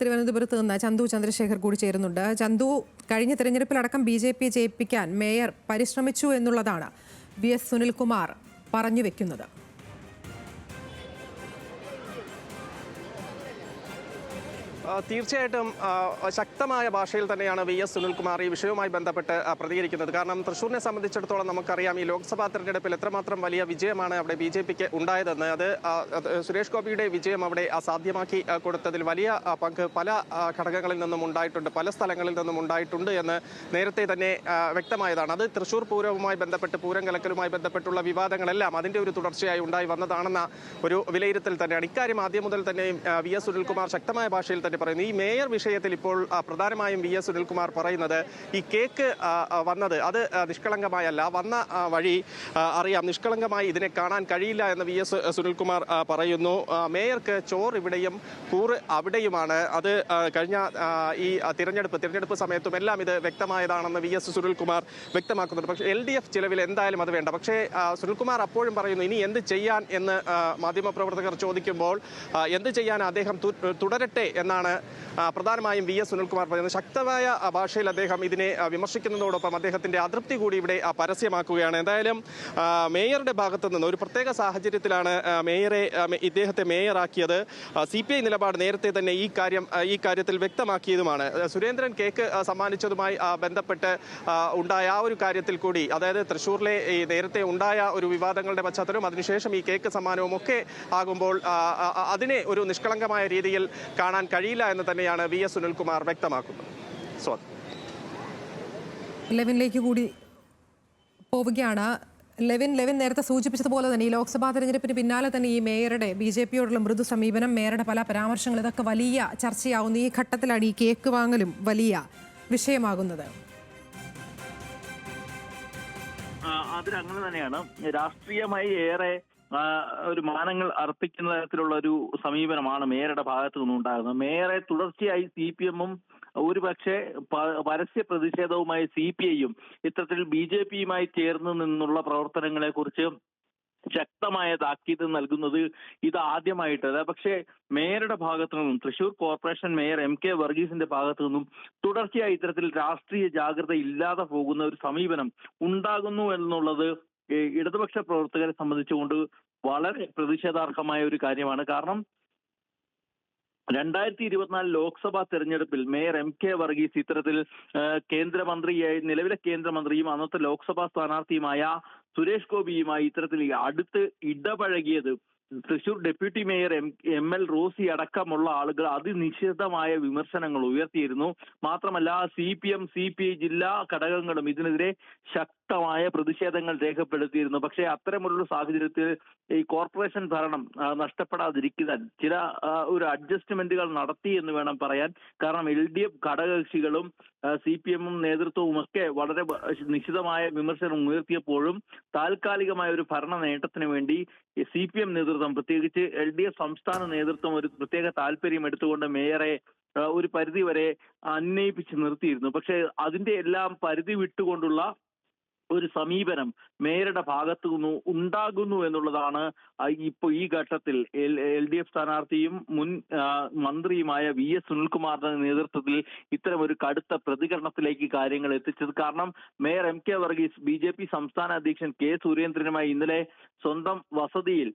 തിരുവനന്തപുരത്ത് നിന്ന് ചന്തു ചന്ദ്രശേഖർ കൂടി ചേരുന്നുണ്ട്. ചന്തു, കഴിഞ്ഞ തെരഞ്ഞെടുപ്പിലടക്കം ബി.ജെ.പിയെ ജയിപ്പിക്കാൻ മേയർ പരിശ്രമിച്ചു എന്നുള്ളതാണ് വി.എസ്. സുനിൽകുമാർ പറഞ്ഞു വെക്കുന്നത്. തീർച്ചയായിട്ടും ശക്തമായ ഭാഷയിൽ തന്നെയാണ് വി.എസ്. സുനിൽകുമാർ ഈ വിഷയവുമായി ബന്ധപ്പെട്ട് പ്രതികരിക്കുന്നത്. കാരണം തൃശ്ശൂരിനെ സംബന്ധിച്ചിടത്തോളം നമുക്കറിയാം, ഈ ലോക്സഭാ തെരഞ്ഞെടുപ്പിൽ എത്രമാത്രം വലിയ വിജയമാണ് അവിടെ ബി.ജെ.പിക്ക് ഉണ്ടായതെന്ന്. അത് സുരേഷ് ഗോപിയുടെ വിജയം അവിടെ സാധ്യമാക്കി കൊടുത്തതിൽ വലിയ പങ്ക് പല ഘടകങ്ങളിൽ നിന്നും ഉണ്ടായിട്ടുണ്ട്, പല സ്ഥലങ്ങളിൽ നിന്നും ഉണ്ടായിട്ടുണ്ട് എന്ന് നേരത്തെ തന്നെ വ്യക്തമായതാണ്. അത് തൃശ്ശൂർ പൂരവുമായി ബന്ധപ്പെട്ട്, പൂരം കലക്കലുമായി ബന്ധപ്പെട്ടുള്ള വിവാദങ്ങളെല്ലാം അതിൻ്റെ ഒരു തുടർച്ചയായി ഉണ്ടായി വന്നതാണെന്ന ഒരു വിലയിരുത്തൽ തന്നെയാണ്. ഇക്കാര്യം ആദ്യം മുതൽ തന്നെ വി.എസ്. സുനിൽകുമാർ ശക്തമായ ഭാഷയിൽ തന്നെ പറയുന്നു. ഈ മേയർ വിഷയത്തിൽ ഇപ്പോൾ പ്രധാനമായും വി.എസ്. സുനിൽകുമാർ പറയുന്നത്, ഈ കേക്ക് വന്നത് അത് നിഷ്കളങ്കമായല്ല, വന്ന വഴി അറിയാം, നിഷ്കളങ്കമായി ഇതിനെ കാണാൻ കഴിയില്ല എന്ന് വി.എസ്. സുനിൽകുമാർ പറയുന്നു. മേയർക്ക് ചോറ് ഇവിടെയും കൂറ് അവിടെയുമാണ്. അത് കഴിഞ്ഞ ഈ തിരഞ്ഞെടുപ്പ് സമയത്തും എല്ലാം ഇത് വ്യക്തമായതാണെന്ന് വി.എസ്. സുനിൽകുമാർ വ്യക്തമാക്കുന്നുണ്ട്. പക്ഷേ LDF ചിലവിൽ എന്തായാലും അത് വേണ്ട. പക്ഷേ സുനിൽകുമാർ അപ്പോഴും പറയുന്നു, ഇനി എന്ത് ചെയ്യാൻ എന്ന് മാധ്യമപ്രവർത്തകർ ചോദിക്കുമ്പോൾ എന്ത് ചെയ്യാൻ അദ്ദേഹം തുടരട്ടെ എന്നാണ് പ്രധാനമായും വി.എസ്. സുനിൽകുമാർ പറയുന്നത്. ശക്തമായ ഭാഷയിൽ അദ്ദേഹം ഇതിനെ വിമർശിക്കുന്നതോടൊപ്പം അദ്ദേഹത്തിന്റെ അതൃപ്തി കൂടി ഇവിടെ പരസ്യമാക്കുകയാണ്. എന്തായാലും മേയറുടെ ഭാഗത്തു നിന്ന് ഒരു പ്രത്യേക സാഹചര്യത്തിലാണ് ഇദ്ദേഹത്തെ മേയറാക്കിയത്. CPI നിലപാട് നേരത്തെ തന്നെ ഈ കാര്യത്തിൽ വ്യക്തമാക്കിയതുമാണ്. സുരേന്ദ്രൻ കേക്ക് സമ്മാനിച്ചതുമായി ബന്ധപ്പെട്ട് ഉണ്ടായ ആ ഒരു കാര്യത്തിൽ കൂടി, അതായത് തൃശ്ശൂരിലെ നേരത്തെ ഉണ്ടായ ഒരു വിവാദങ്ങളുടെ പശ്ചാത്തലവും അതിനുശേഷം ഈ കേക്ക് സമ്മാനവും ഒക്കെ ആകുമ്പോൾ അതിനെ ഒരു നിഷ്കളങ്കമായ രീതിയിൽ കാണാൻ കഴിയില്ല എന്ന് തന്നെയാണ് വി.എസ്. സുനിൽകുമാർ വ്യക്തമാക്കുന്നത്. ലെവിനിലേക്ക് കൂടി പോവുകയാണ്. ലെവിൻ നേരത്തെ സൂചിപ്പിച്ചതുപോലെ തന്നെ ഈ ലോക്സഭാ തെരഞ്ഞെടുപ്പിന് പിന്നാലെ തന്നെ ഈ മേയറുടെ ബി.ജെ.പിയോടുള്ള മൃദു സമീപനം, മേയറുടെ പല പരാമർശങ്ങൾ, ഇതൊക്കെ വലിയ ചർച്ചയാവുന്ന ഈ ഘട്ടത്തിലാണ് ഈ കേക്ക് വാങ്ങലും വലിയ വിഷയമാകുന്നത്. അതിലങ്ങനെ തന്നെയാണ്. രാഷ്ട്രീയമായി ഏറെ ഒരു മാനങ്ങൾ അർപ്പിക്കുന്ന തരത്തിലുള്ള ഒരു സമീപനമാണ് മേയറുടെ ഭാഗത്തു നിന്നുണ്ടാകുന്നത്. മേയറെ തുടർച്ചയായി CPM-ഉം ഒരുപക്ഷെ പരസ്യ പ്രതിഷേധവുമായി CPI-യും ഇത്തരത്തിൽ BJP-യുമായി ചേർന്ന് നിന്നുള്ള പ്രവർത്തനങ്ങളെ കുറിച്ച് ശക്തമായ താക്കീത് നൽകുന്നത് ഇത് ആദ്യമായിട്ടല്ല. പക്ഷേ മേയറുടെ ഭാഗത്തു നിന്നും, തൃശൂർ കോർപ്പറേഷൻ മേയർ MK വർഗീസിന്റെ ഭാഗത്തു നിന്നും തുടർച്ചയായി ഇത്തരത്തിൽ രാഷ്ട്രീയ ജാഗ്രത ഇല്ലാതെ പോകുന്ന ഒരു സമീപനം ഉണ്ടാകുന്നു എന്നുള്ളത് ഇടതുപക്ഷ പ്രവർത്തകരെ സംബന്ധിച്ചുകൊണ്ട് വളരെ പ്രതിഷേധാർഹമായ ഒരു കാര്യമാണ്. കാരണം 2024 ലോക്സഭാ തെരഞ്ഞെടുപ്പിൽ മേയർ MK വർഗീസ് ഇത്തരത്തിൽ നിലവിലെ കേന്ദ്രമന്ത്രിയും അന്നത്തെ ലോക്സഭാ സ്ഥാനാർത്ഥിയുമായ സുരേഷ് ഗോപിയുമായി ഇത്തരത്തിൽ അടുത്ത് ഇടപഴകിയത് Thrissur deputy mayor ML Rosy അടക്കമുള്ള ആളുകൾ അതിനിശ്ചിതമായ വിമർശനങ്ങൾ ഉയർത്തിയിരുന്നു. മാത്രമല്ല CPM CPI ജില്ലാ ഘടകങ്ങളും ഇതിനെതിരെ ശക്തമായ പ്രതിഷേധങ്ങൾ രേഖപ്പെടുത്തിയിരുന്നു. പക്ഷേ അത്തരമുള്ള സാഹചര്യത്തിൽ ഈ കോർപ്പറേഷൻ ഭരണം നഷ്ടപ്പെടാതിരിക്കാൻ ചില ഒരു അഡ്ജസ്റ്റ്മെന്റുകൾ നടത്തി എന്ന് വേണം പറയാൻ. കാരണം LDF ഘടകകക്ഷികളും CPM-ഉം നേതൃത്വവും ഒക്കെ വളരെ നിശ്ചിതമായ വിമർശനം ഉയർത്തിയപ്പോഴും താൽക്കാലികമായ ഒരു ഭരണ നേട്ടത്തിന് വേണ്ടി CPM നേതൃത്വം, പ്രത്യേകിച്ച് LDF സംസ്ഥാന നേതൃത്വം ഒരു പ്രത്യേക താല്പര്യം എടുത്തുകൊണ്ട് മേയറെ ഒരു പരിധി വരെ അന്വയിപ്പിച്ച് നിർത്തിയിരുന്നു. പക്ഷേ അതിന്റെ എല്ലാം പരിധി വിട്ടുകൊണ്ടുള്ള ഒരു സമീപനം മേയറുടെ ഭാഗത്തു നിന്ന് ഉണ്ടാകുന്നു എന്നുള്ളതാണ് ഇപ്പോൾ ഈ ഘട്ടത്തിൽ LDF സ്ഥാനാർത്ഥിയും മുൻ മന്ത്രിയുമായ വി.എസ്. സുനിൽകുമാറിന്റെ നേതൃത്വത്തിൽ ഇത്തരം ഒരു കടുത്ത പ്രതികരണത്തിലേക്ക് കാര്യങ്ങൾ എത്തിച്ചത്. കാരണം മേയർ MK വർഗീസ് BJP സംസ്ഥാന അധ്യക്ഷൻ K. സുരേന്ദ്രനുമായി ഇന്നലെ സ്വന്തം വസതിയിൽ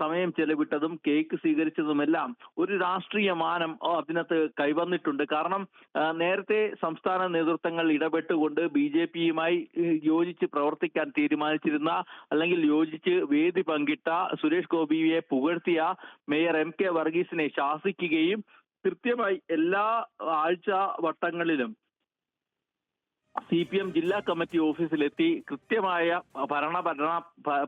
സമയം ചെലവിട്ടതും കേക്ക് സ്വീകരിച്ചതുമെല്ലാം ഒരു രാഷ്ട്രീയ മാനം അതിനകത്ത് കൈവന്നിട്ടുണ്ട്. കാരണം നേരത്തെ സംസ്ഥാന നേതൃത്വങ്ങൾ ഇടപെട്ടുകൊണ്ട് BJP-യുമായി യോജിച്ച് പ്രവർത്തിക്കാൻ തീരുമാനിച്ചിരുന്ന, അല്ലെങ്കിൽ യോജിച്ച് വേദി പങ്കിട്ട സുരേഷ് ഗോപിയെ പുകഴ്ത്തിയ മേയർ MK വർഗീസിനെ ശാസിക്കുകയും കൃത്യമായി എല്ലാ ആഴ്ച വട്ടങ്ങളിലും CPM ജില്ലാ കമ്മിറ്റി ഓഫീസിലെത്തി കൃത്യമായ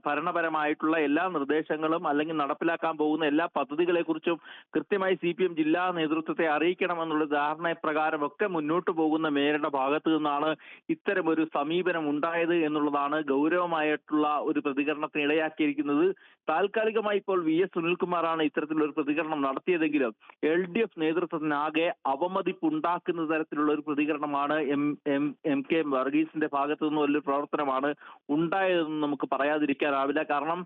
ഭരണപരമായിട്ടുള്ള എല്ലാ നിർദ്ദേശങ്ങളും അല്ലെങ്കിൽ നടപ്പിലാക്കാൻ പോകുന്ന എല്ലാ പദ്ധതികളെ കുറിച്ചും കൃത്യമായി CPM ജില്ലാ നേതൃത്വത്തെ അറിയിക്കണമെന്നുള്ള ധാരണപ്രകാരമൊക്കെ മുന്നോട്ട് പോകുന്ന മേയറുടെ ഭാഗത്തു നിന്നാണ് ഇത്തരം ഒരു സമീപനം ഉണ്ടായത് എന്നുള്ളതാണ് ഗൗരവമായിട്ടുള്ള ഒരു പ്രതികരണത്തിന് ഇടയാക്കിയിരിക്കുന്നത്. താൽക്കാലികമായി ഇപ്പോൾ വി.എസ്. സുനിൽകുമാറാണ് ഇത്തരത്തിലൊരു പ്രതികരണം നടത്തിയതെങ്കിലും LDF നേതൃത്വത്തിനാകെ അവമതിപ്പുണ്ടാക്കുന്ന തരത്തിലുള്ള ഒരു പ്രതികരണമാണ് MK വർഗീസിന്റെ ഭാഗത്തു നിന്നും വലിയൊരു പ്രവർത്തനമാണ് ഉണ്ടായതെന്ന് നമുക്ക് പറയാതിരിക്കാനാവില്ല. കാരണം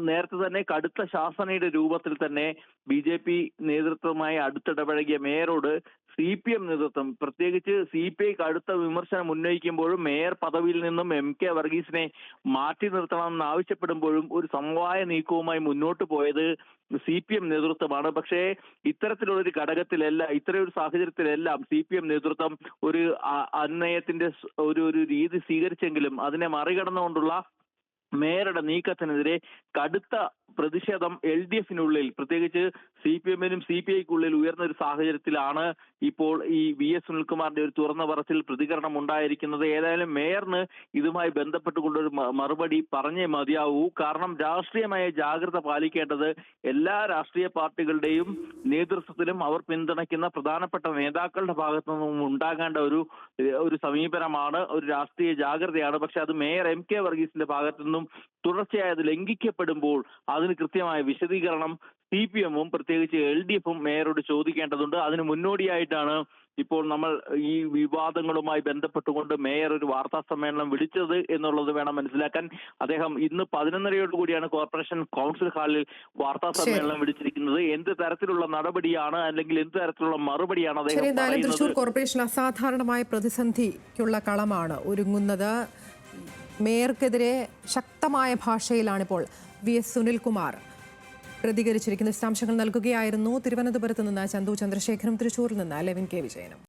നേരത്തെ തന്നെ കടുത്ത ശാസനയുടെ രൂപത്തിൽ തന്നെ BJP നേതൃത്വവുമായി അടുത്തിടപഴകിയ മേയറോട് CPM നേതൃത്വം, പ്രത്യേകിച്ച് CPI കടുത്ത വിമർശനം ഉന്നയിക്കുമ്പോഴും മേയർ പദവിയിൽ നിന്നും MK വർഗീസിനെ മാറ്റി നിർത്തണമെന്ന് ആവശ്യപ്പെടുമ്പോഴും ഒരു സമവായ നീക്കവുമായി മുന്നോട്ട് പോയത് CPM നേതൃത്വമാണ്. പക്ഷേ ഇത്തരത്തിലുള്ളൊരു ഘടകത്തിലെല്ലാം, ഇത്തരമൊരു സാഹചര്യത്തിലെല്ലാം CPM നേതൃത്വം ഒരു അന്വയത്തിന്റെ ഒരു രീതി സ്വീകരിച്ചെങ്കിലും അതിനെ മറികടന്നുകൊണ്ടുള്ള മേയറുടെ നീക്കത്തിനെതിരെ കടുത്ത പ്രതിഷേധം LDF-നുള്ളിൽ, പ്രത്യേകിച്ച് CPM-നും CPI-ക്കുള്ളിൽ ഉയർന്ന ഒരു സാഹചര്യത്തിലാണ് ഇപ്പോൾ ഈ VS സുനിൽകുമാറിന്റെ ഒരു തുറന്ന പറച്ചിൽ പ്രതികരണം ഉണ്ടായിരിക്കുന്നത്. ഏതായാലും മേയറിന് ഇതുമായി ബന്ധപ്പെട്ടുകൊണ്ടൊരു മറുപടി പറഞ്ഞേ മതിയാവൂ. കാരണം രാഷ്ട്രീയമായ ജാഗ്രത പാലിക്കേണ്ടത് എല്ലാ രാഷ്ട്രീയ പാർട്ടികളുടെയും നേതൃത്വത്തിലും അവർ പിന്തുണയ്ക്കുന്ന പ്രധാനപ്പെട്ട നേതാക്കളുടെ ഭാഗത്തു നിന്നും ഉണ്ടാകേണ്ട ഒരു സമീപനമാണ്, ഒരു രാഷ്ട്രീയ ജാഗ്രതയാണ്. പക്ഷെ അത് മേയർ MK വർഗീസിന്റെ ഭാഗത്തു നിന്നും തുടർച്ചയായി അത് ലംഘിക്കപ്പെടുമ്പോൾ അതിന് കൃത്യമായ വിശദീകരണം CPM-ഉം പ്രത്യേകിച്ച് LDF-ഉം മേയറോട് ചോദിക്കേണ്ടതുണ്ട്. അതിന് മുന്നോടിയായിട്ടാണ് ഇപ്പോൾ നമ്മൾ ഈ വിവാദങ്ങളുമായി ബന്ധപ്പെട്ടുകൊണ്ട് മേയർ ഒരു വാർത്താ സമ്മേളനം വിളിച്ചത് എന്നുള്ളത് വേണം മനസ്സിലാക്കാൻ. അദ്ദേഹം ഇന്ന് 11:30 കൂടിയാണ് കോർപ്പറേഷൻ കൗൺസിൽ ഹാളിൽ വാർത്താ സമ്മേളനം വിളിച്ചിരിക്കുന്നത്. എന്ത് തരത്തിലുള്ള നടപടിയാണ് അല്ലെങ്കിൽ എന്ത് തരത്തിലുള്ള മറുപടിയാണ് അദ്ദേഹം പറയുന്നത്? തൃശൂർ കോർപ്പറേഷൻ അസാധാരണമായ പ്രതിസന്ധിക്കുള്ള കളമാണ് ഒരുങ്ങുന്നത്. മേയർക്കെതിരെ ശക്തമായ ഭാഷയിലാണിപ്പോൾ VS സുനിൽകുമാർ പ്രതികരിച്ചിരിക്കുന്ന വിശദാംശങ്ങൾ നൽകുകയായിരുന്നു തിരുവനന്തപുരത്ത് നിന്ന് ചന്തു ചന്ദ്രശേഖരം, തൃശൂരിൽ നിന്ന് ലെവിൻ കെ വിജയനും.